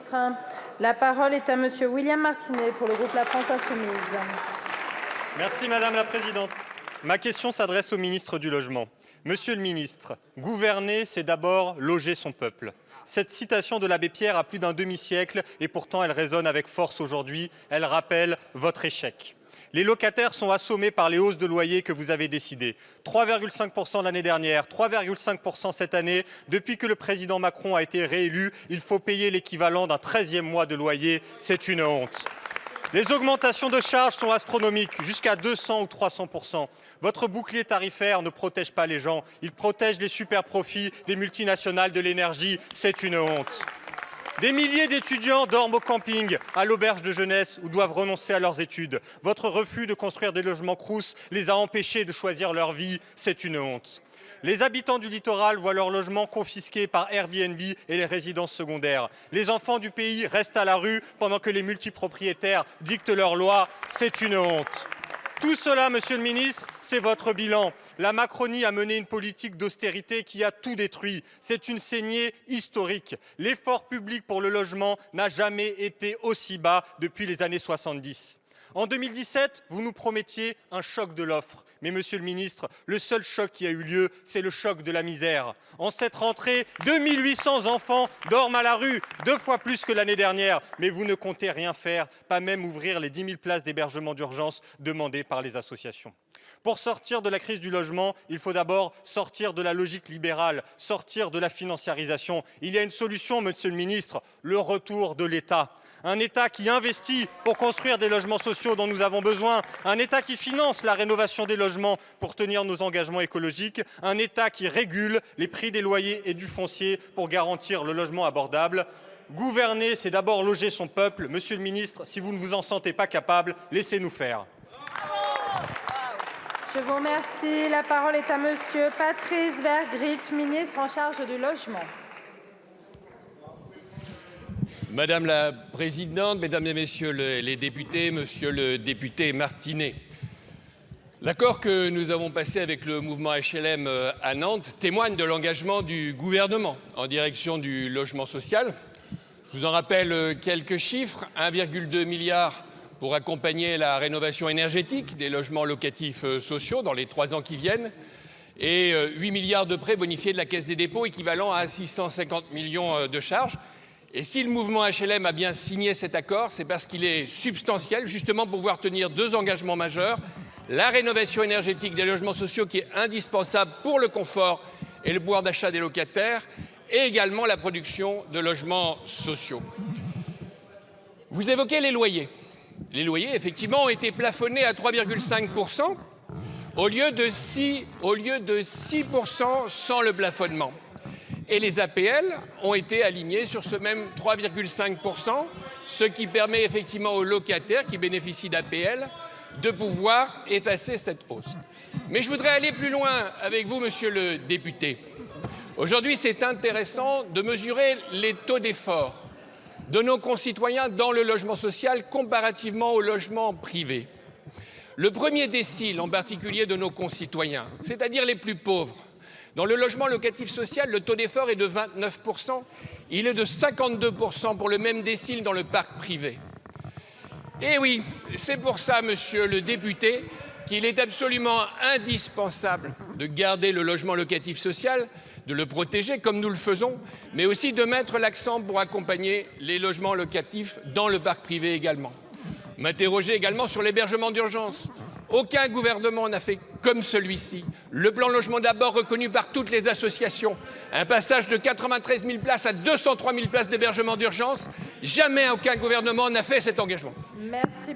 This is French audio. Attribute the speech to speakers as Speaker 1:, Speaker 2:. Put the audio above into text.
Speaker 1: ministre. La parole est à Monsieur William Martinet pour le groupe La France Insoumise.
Speaker 2: Merci Madame la Présidente. Ma question s'adresse au ministre du Logement. Monsieur le ministre, gouverner, c'est d'abord loger son peuple. Cette citation de l'abbé Pierre a plus d'un demi-siècle et pourtant elle résonne avec force aujourd'hui. Elle rappelle votre échec. Les locataires sont assommés par les hausses de loyers que vous avez décidées. 3,5% l'année dernière, 3,5% cette année. Depuis que le président Macron a été réélu, il faut payer l'équivalent d'un 13e mois de loyer. C'est une honte. Les augmentations de charges sont astronomiques, jusqu'à 200 ou 300%. Votre bouclier tarifaire ne protège pas les gens, il protège les super-profits des multinationales de l'énergie. C'est une honte. Des milliers d'étudiants dorment au camping, à l'auberge de jeunesse ou doivent renoncer à leurs études. Votre refus de construire des logements Crous les a empêchés de choisir leur vie. C'est une honte. Les habitants du littoral voient leur logement confisqués par Airbnb et les résidences secondaires. Les enfants du pays restent à la rue pendant que les multipropriétaires dictent leurs lois. C'est une honte. Tout cela, Monsieur le Ministre, c'est votre bilan. La Macronie a mené une politique d'austérité qui a tout détruit. C'est une saignée historique. L'effort public pour le logement n'a jamais été aussi bas depuis les années 70. En 2017, vous nous promettiez un choc de l'offre. Mais Monsieur le Ministre, le seul choc qui a eu lieu, c'est le choc de la misère. En cette rentrée, 2800 enfants dorment à la rue, 2 fois plus que l'année dernière. Mais vous ne comptez rien faire, pas même ouvrir les 10 000 places d'hébergement d'urgence demandées par les associations. Pour sortir de la crise du logement, il faut d'abord sortir de la logique libérale, sortir de la financiarisation. Il y a une solution, Monsieur le Ministre, le retour de l'État. Un État qui investit pour construire des logements sociaux dont nous avons besoin, un État qui finance la rénovation des logements pour tenir nos engagements écologiques, un État qui régule les prix des loyers et du foncier pour garantir le logement abordable. Gouverner, c'est d'abord loger son peuple. Monsieur le Ministre, si vous ne vous en sentez pas capable, laissez-nous faire.
Speaker 1: Je vous remercie. La parole est à Monsieur Patrice Vergrit, ministre en charge du logement.
Speaker 3: Madame la Présidente, Mesdames et Messieurs les députés, Monsieur le député Martinet, l'accord que nous avons passé avec le mouvement HLM à Nantes témoigne de l'engagement du gouvernement en direction du logement social. Je vous en rappelle quelques chiffres, 1,2 milliard pour accompagner la rénovation énergétique des logements locatifs sociaux dans les 3 ans qui viennent et 8 milliards de prêts bonifiés de la Caisse des dépôts équivalent à 650 millions de charges. Et si le mouvement HLM a bien signé cet accord, c'est parce qu'il est substantiel, justement pour pouvoir tenir 2 engagements majeurs. La rénovation énergétique des logements sociaux qui est indispensable pour le confort et le pouvoir d'achat des locataires et également la production de logements sociaux. Vous évoquez les loyers. Les loyers, effectivement, ont été plafonnés à 3,5% au lieu de 6% sans le plafonnement. Et les APL ont été alignés sur ce même 3,5%, ce qui permet effectivement aux locataires qui bénéficient d'APL de pouvoir effacer cette hausse. Mais je voudrais aller plus loin avec vous, Monsieur le député. Aujourd'hui, c'est intéressant de mesurer les taux d'effort de nos concitoyens dans le logement social comparativement au logement privé. Le premier décile, en particulier de nos concitoyens, c'est-à-dire les plus pauvres, dans le logement locatif social, le taux d'effort est de 29%, il est de 52% pour le même décile dans le parc privé. Et oui, c'est pour ça, Monsieur le député, qu'il est absolument indispensable de garder le logement locatif social, de le protéger comme nous le faisons, mais aussi de mettre l'accent pour accompagner les logements locatifs dans le parc privé également. M'interroger également sur l'hébergement d'urgence. Aucun gouvernement n'a fait comme celui-ci. Le plan logement d'abord reconnu par toutes les associations. Un passage de 93 000 places à 203 000 places d'hébergement d'urgence. Jamais aucun gouvernement n'a fait cet engagement.
Speaker 1: Merci.